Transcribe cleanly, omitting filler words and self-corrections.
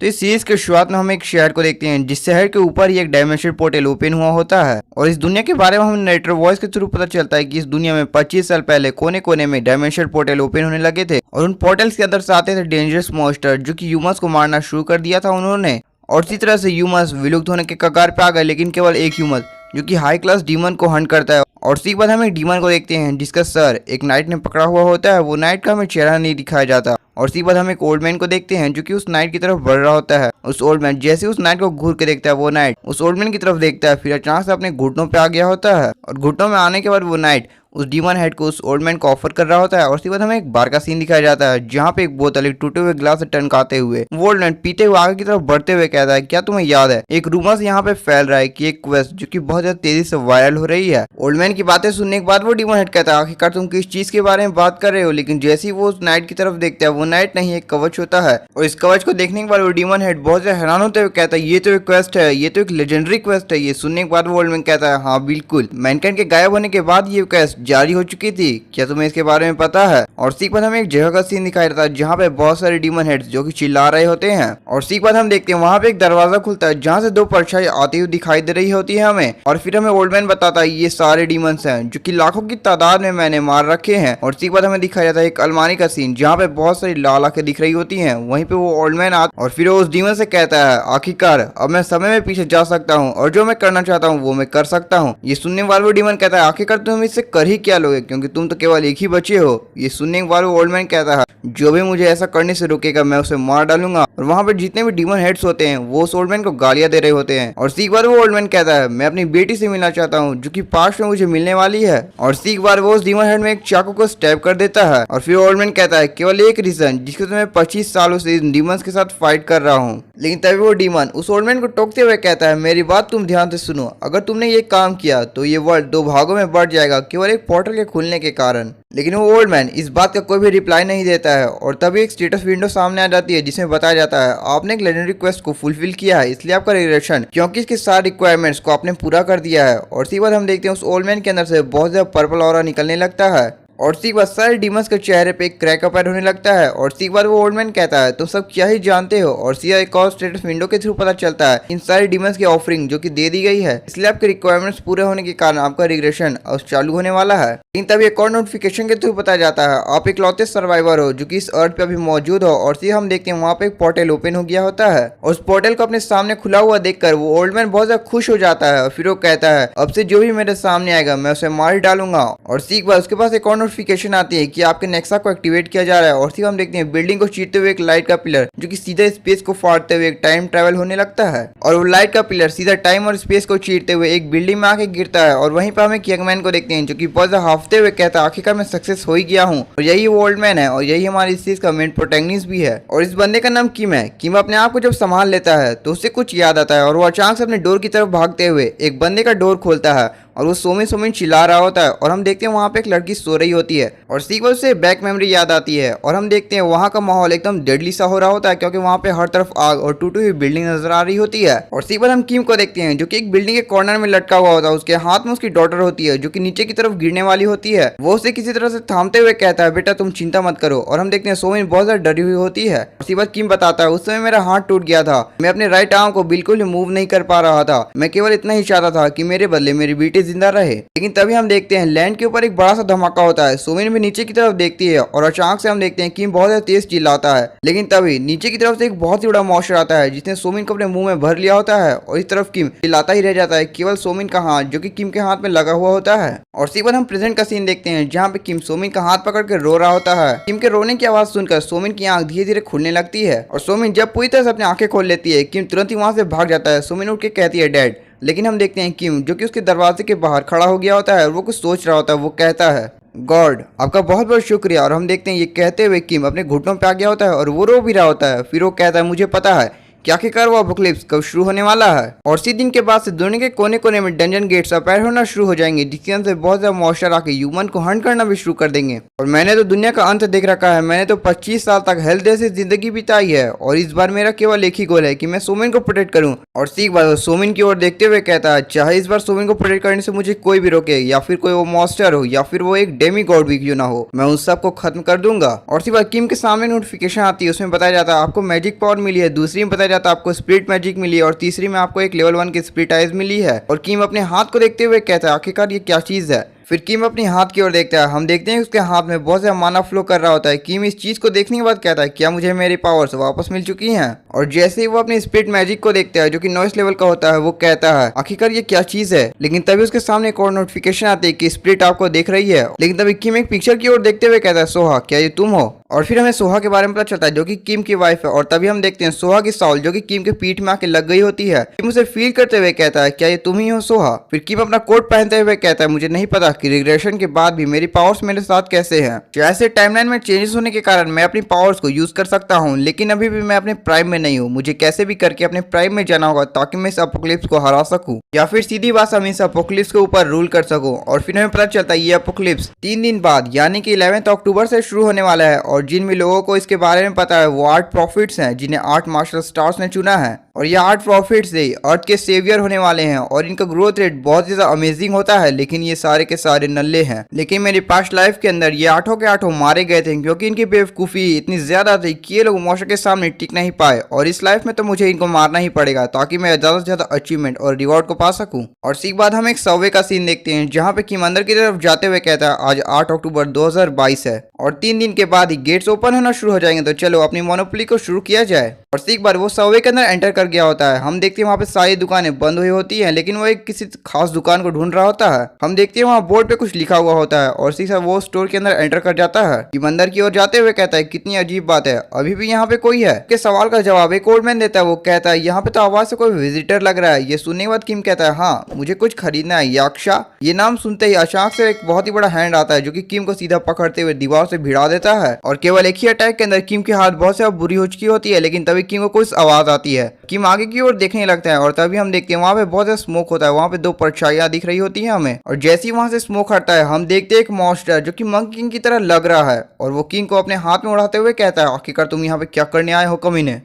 तो इस सीरीज के शुरुआत में हम एक शहर को देखते हैं जिस शहर के ऊपर ही एक डायमेंशन पोर्टल ओपन हुआ होता है और इस दुनिया के बारे में हमें नरेटर वॉइस के थ्रू पता चलता है कि इस दुनिया में 25 साल पहले कोने कोने में डायमेंशन पोर्टल ओपन होने लगे थे और उन पोर्टल्स के अंदर से आते थे डेंजरस मॉन्स्टर जो कि ह्यूमंस को मारना शुरू कर दिया था उन्होंने। और इसी तरह से ह्यूमंस विलुप्त होने के कगार पे आ गए, लेकिन केवल एक ह्यूमन जो कि हाई क्लास डीमन को हंट करता है। और उसी के बाद हम एक डीमन को देखते हैं जिसका सर एक नाइट ने पकड़ा हुआ होता है। वो नाइट का हमें चेहरा नहीं दिखाया जाता। और उसी के बाद हम एक ओल्ड मैन को देखते हैं जो कि उस नाइट की तरफ बढ़ रहा होता है। उस ओल्ड मैन जैसे उस नाइट को घूर के देखता है, वो नाइट उस ओल्ड मैन की तरफ देखता है, फिर अचानक से अपने घुटनों पे आ गया होता है। और घुटनों में आने के बाद वो नाइट उस डीमन हेड को उस ओल्ड मैन को ऑफर कर रहा होता है। और उसके बाद हमें एक बार का सीन दिखाया जाता है जहाँ पे एक बोतल एक टूटे हुए ग्लास से टनकाते हुए वो ओल्ड मैन पीते हुए आगे की तरफ बढ़ते हुए कहता है, क्या तुम्हें याद है एक रूमर्स यहाँ पे फैल रहा है कि एक क्वेस्ट जो कि बहुत ज्यादा तेजी से वायरल हो रही है। ओल्ड मैन की बातें सुनने के बाद वो डीमन हेड कहता है, आखिरकार तुम किस चीज के बारे में बात कर रहे हो। लेकिन जैसे ही वो उस नाइट की तरफ देखता है, वो नाइट नहीं एक कवच होता है। और इस कवच को देखने के बाद वो डीमन हेड बहुत ज्यादा हैरान होते हुए कहता है, ये तो एक क्वेस्ट है, ये तो एक लेजेंडरी क्वेस्ट है। ये सुनने के बाद वो ओल्ड मैन कहता है, हाँ बिल्कुल, मैनकाइंड के गायब होने के बाद ये क्वेस्ट जारी हो चुकी थी, क्या तुम्हें इसके बारे में पता है। और उसी के बाद हमें एक जगह का सीन दिखाई देता है जहाँ पे बहुत सारे डीमन हेड्स जो कि चिल्ला रहे होते हैं। और उसी के बाद हम देखते हैं वहाँ पे एक दरवाजा खुलता है जहाँ से दो परछाई आती हुई दिखाई दे रही होती है हमें। और फिर हमें ओल्ड मैन बताता है ये सारे डीमंस हैं जो कि लाखों की तादाद में मैंने मार रखे हैं। और उसी के बाद हमें दिखाया जाता है एक अलमारी का सीन जहाँ पे बहुत सारी लाल आंखें दिख रही होती है। वहीं पे वो ओल्ड मैन आता और फिर वो उस डीमन से कहता है, आखिरकार अब मैं समय में पीछे जा सकता हूँ और जो मैं करना चाहता हूँ वो मैं कर सकता हूँ। ये सुनने वाला वो डीमन कहता है, आखिरकार तुम इससे कर ही क्या लोगे, क्योंकि तुम तो केवल एक ही बचे हो। ये सुनने के बाद वो ओल्ड मैन कहता है, जो भी मुझे ऐसा करने से रोकेगा मैं उसे मार डालूंगा। और वहाँ पर जितने भी डीमन हेड्स होते हैं वो उस ओल्ड मैन को गालियां दे रहे होते हैं। और सीख बार वो ओल्ड मैन कहता है, मैं अपनी बेटी से मिलना चाहता हूँ जो कि पास में मुझे मिलने वाली है। और सीख बार वो उस डीमन हेड में एक चाकू को स्टैब कर देता है। और फिर ओल्ड मैन कहता है, केवल एक रीजन जिसके तो मैं 25 सालों से इन डीमंस के साथ फाइट कर रहा हूँ। लेकिन तभी वो डीमन उस ओल्ड मैन को टोकते हुए कहता है, मेरी बात तुम ध्यान से सुनो, अगर तुमने ये काम किया तो ये वर्ल्ड दो भागों में बढ़ जाएगा केवल एक पोर्टल के खुलने के कारण। लेकिन वो ओल्ड मैन इस बात का कोई भी रिप्लाई नहीं देता है। और तभी एक स्टेटस विंडो सामने आ जाती है जिसमें बताया जाता है, आपने एक लेजेंडरी क्वेस्ट को फुलफिल किया है, इसलिए आपका रिग्रेशन क्योंकि इसके सारे रिक्वायरमेंट्स को आपने पूरा कर दिया है। और इसी बार हम देखते हैं उस ओल्ड मैन के अंदर से बहुत ज्यादा पर्पल ऑरा निकलने लगता है। और इसी के बाद सारे डीमंस के चेहरे पे एक क्रैक अपेयर होने लगता है। और इसी के बाद वो ओल्ड मैन कहता है, तुम सब क्या ही जानते हो। और सीधा एक और स्टेटस विंडो के थ्रू पता चलता है इन सारे डीमंस की ऑफरिंग जो कि दे दी गई है, इसलिए आपके रिक्वायरमेंट्स पूरे होने के कारण आपका रिग्रेशन अब चालू होने वाला है। लेकिन तभी एक और नोटिफिकेशन के थ्रू पता जाता है, आप एक लौते सर्वाइवर हो जो कि इस अर्थ पे अभी मौजूद हो। और सीधा हम देखते हैं वहाँ पे एक पोर्टल ओपन हो गया होता है। और उस पोर्टल को अपने सामने खुला हुआ देखकर वो ओल्ड मैन बहुत ज्यादा खुश हो जाता है। और फिर वो कहता है, अब से जो भी मेरे सामने आएगा मैं उसे मार डालूंगा। और सीख बार उसके पास एक और नोटिफिकेशन आती है कि आपके नेक्सा को एक्टिवेट किया जा रहा है। और हम देखते हैं बिल्डिंग को चीरते हुए एक लाइट का पिलर जो कि सीधा स्पेस को फाड़ते हुए एक टाइम ट्रैवल होने लगता है। और वो लाइट का पिलर सीधा टाइम और स्पेस को चीरते हुए एक बिल्डिंग में आके गिरता है। और वहीं पर हमें किंगमैन को देखते हैं जो कि बहुत ज्यादा हाफते हुए कहता है, आखिरकार मैं सक्सेस हो ही गया हूँ। और यही वो ओल्ड मैन है और यही हमारी इस चीज का मेन प्रोटैगनिस्ट भी है। और इस बंदे का नाम किम है। किम अपने आप को जब संभाल लेता है तो उससे कुछ याद आता है और वो अचानक से अपने डोर की तरफ भागते हुए एक बंदे का डोर खोलता है। और वो सोमिन सोमिन चिल्ला रहा होता है। और हम देखते हैं वहाँ पे एक लड़की सो रही होती है। और सीक्वल से बैक मेमोरी याद आती है। और हम देखते हैं वहाँ का माहौल एकदम डेडली सा हो रहा होता है क्योंकि वहाँ पे हर तरफ आग और टूटी हुई बिल्डिंग नजर आ रही होती है। और सीक्वल हम किम को देखते हैं जो कि एक बिल्डिंग के कॉर्नर में लटका हुआ होता है। उसके हाथ में उसकी डॉटर होती है जो कि नीचे की तरफ गिरने वाली होती है। वो उसे किसी तरह से थामते हुए कहता है, बेटा तुम चिंता मत करो। और हम देखते हैं सोमिन बहुत ज्यादा डरी हुई होती है। और सीक्वल किम बताता है, उस समय मेरा हाथ टूट गया था, मैं अपने राइट आर्म को बिल्कुल मूव नहीं कर पा रहा था, मैं केवल इतना ही चाहता था कि मेरे बदले मेरी बेटी जिंदा रहे। लेकिन तभी हम देखते हैं लैंड के ऊपर एक बड़ा सा धमाका होता है। सोमिन भी नीचे की तरफ देखती है और अचानक से हम देखते हैं किम बहुत तेज चिल्लाता है। लेकिन तभी नीचे की तरफ से एक बहुत ही बड़ा मॉन्स्टर आता है जिसने सोमिन को अपने मुंह में भर लिया होता है। और इस तरफ किम चिल्लाता ही रह जाता है, केवल सोमिन का हाथ जो कि किम के हाथ में लगा हुआ होता है। और सीवन हम प्रेजेंट का सीन देखते हैं जहाँ पे किम सोमिन का हाथ पकड़ के रो रहा होता है। किम के रोने की आवाज सुनकर सोमिन की आंख धीरे धीरे खुलने लगती है। और सोमिन जब पूरी तरह से अपनी आंखें खोल लेती है, किम तुरंत ही वहां से भाग जाता है। सोमिन उठ के कहती है, डैड। लेकिन हम देखते हैं किम जो कि उसके दरवाजे के बाहर खड़ा हो गया होता है और वो कुछ सोच रहा होता है। वो कहता है, गॉड आपका बहुत बहुत शुक्रिया। और हम देखते हैं ये कहते हुए किम अपने घुटनों पे आ गया होता है और वो रो भी रहा होता है। फिर वो कहता है, मुझे पता है कि आखिरकार वो अपोकलिप्स कब शुरू होने वाला है। और इसी दिन के बाद से दुनिया के कोने कोने में डंजन गेट्स अपेयर होना शुरू हो जाएंगे जिसके अंदर बहुत ज्यादा मॉन्स्टर आके ह्यूमन को हंट करना भी शुरू कर देंगे। और मैंने तो दुनिया का अंत देख रखा है, मैंने तो 25 साल तक हेल्थ जैसी जिंदगी बिताई है। और इस बार मेरा केवल एक ही गोल है कि मैं सोमिन को प्रोटेक्ट करूं। और सीख बार सोमिन की ओर देखते हुए कहता है, चाहे इस बार सोमिन को प्रोटेक्ट करने से मुझे कोई भी रोके, या फिर कोई वो मॉन्स्टर हो या फिर वो एक डेमी गॉड भी क्यों ना हो, मैं उन सबको खत्म कर दूंगा। और इसी बार किम के सामने नोटिफिकेशन आती है, उसमें बताया जाता है आपको मैजिक पावर मिली है। दूसरी में बताया जाता आपको स्पिरिट मैजिक मिली है और तीसरी में आपको एक लेवल 1 की स्पिरिट आइज मिली है। और किम अपने हाथ को देखते हुए कहता है आखिरकार ये क्या चीज है। फिर किम अपने हाथ की ओर देखता है, हम देखते हैं उसके हाथ में बहुत ज्यादा माना फ्लो कर रहा होता है। किम इस चीज को देखने के बाद कहता है क्या मुझे मेरी पावर्स वापस मिल चुकी हैं। और जैसे ही वो अपने स्पिरिट मैजिक को देखता है जो कि नॉइस लेवल का होता है, वो कहता है आखिरकार ये क्या चीज है। लेकिन तभी उसके सामने एक और नोटिफिकेशन आती है कि स्पिरिट आपको देख रही है। लेकिन तभी किम एक पिक्चर की ओर देखते हुए कहता है सोहा क्या ये तुम हो। और फिर हमें सोहा के बारे में पता चलता है जो कि किम की वाइफ है। और तभी हम देखते हैं सोहा की सॉल जो कि किम के पीठ में आके लग गई होती है। किम उसे फील करते हुए कहता है क्या ये तुम ही हो सोहा। फिर किम अपना कोट पहनते हुए कहता है मुझे नहीं पता कि रिग्रेशन के बाद भी मेरी पावर्स मेरे साथ कैसे हैं। जैसे टाइमलाइन में चेंजेस होने के कारण मैं अपनी पावर्स को यूज कर सकता हूँ, लेकिन अभी भी मैं अपने प्राइम में नहीं हूँ। मुझे कैसे भी करके अपने प्राइम में जाना होगा ताकि मैं इस अपोक्लिप्स को हरा सकूं, या फिर सीधी बात हम इस अपोक्लिप्स के ऊपर रूल कर सकूं। और फिर हमें पता चलता है ये अपोक्लिप्स 3 दिन बाद यानी कि 11 अक्टूबर से शुरू होने वाला है। और जिन भी लोगों को इसके बारे में पता है वो 8 प्रॉफिट्स हैं जिन्हें 8 मार्शल स्टार्स ने चुना है। और ये 8 प्रॉफिट्स ही अर्थ के सेवियर होने वाले हैं और इनका ग्रोथ रेट बहुत ज्यादा अमेजिंग होता है। लेकिन ये सारे के सारे नल्ले हैं। लेकिन मेरी पास्ट लाइफ के अंदर ये 8 के 8 मारे गए थे क्योंकि इनकी बेवकूफी इतनी ज्यादा थी कि ये लोग मौसम के सामने टिक नहीं पाए। और इस लाइफ में तो मुझे इनको मारना ही पड़ेगा ताकि मैं ज्यादा से ज्यादा अचीवमेंट और रिवॉर्ड को पा सकूं। और इसके बाद हम एक सर्वे का सीन देखते हैं जहाँ पे किम अंदर की तरफ जाते हुए कहता है आज 8 अक्टूबर 2022 है और 3 दिन के बाद ही गेट्स ओपन होना शुरू हो जाएंगे, तो चलो अपनी मोनोपोली को शुरू किया जाए। और एक बार वो सर्वे के अंदर एंटर कर गया होता है। हम देखते हैं वहाँ पे सारी दुकानें बंद हुई होती हैं, लेकिन वो एक किसी खास दुकान को ढूंढ रहा होता है। हम देखते हैं वहाँ बोर्ड पे कुछ लिखा हुआ होता है और सीधा वो स्टोर के अंदर एंटर कर जाता है। किम अंदर की ओर जाते हुए कहता है कितनी अजीब बात है, अभी भी यहाँ पे कोई है। के सवाल का जवाब एक ओल्ड मैन देता है। वो कहता है यहाँ पे तो आवाज से कोई विजिटर लग रहा है। ये सुनने के बाद किम कहता है हाँ मुझे कुछ खरीदना है। याक्षा, ये नाम सुनते ही अचानक से एक बहुत ही बड़ा हैंड आता है जो कि किम को सीधा पकड़ते हुए दीवार से भिड़ा देता है। और केवल एक ही अटैक के अंदर किम की हाथ बहुत से बुरी हो चुकी होती है। लेकिन तभी किम को कुछ आवाज आती है। किम आगे की ओर देखने लगता है और तभी हम देखते हैं वहाँ पे बहुत ज्यादा स्मोक होता है। वहाँ पे 2 परछाइयां दिख रही होती है हमें। और जैसे ही वहाँ से स्मोक हटता है हम देखते हैं एक मॉन्स्टर जो कि मंकी किंग की तरह लग रहा है और वो किंग को अपने हाथ में उड़ाते हुए कहता है आखिरकार तुम यहाँ पे क्या करने आए हो कमीने।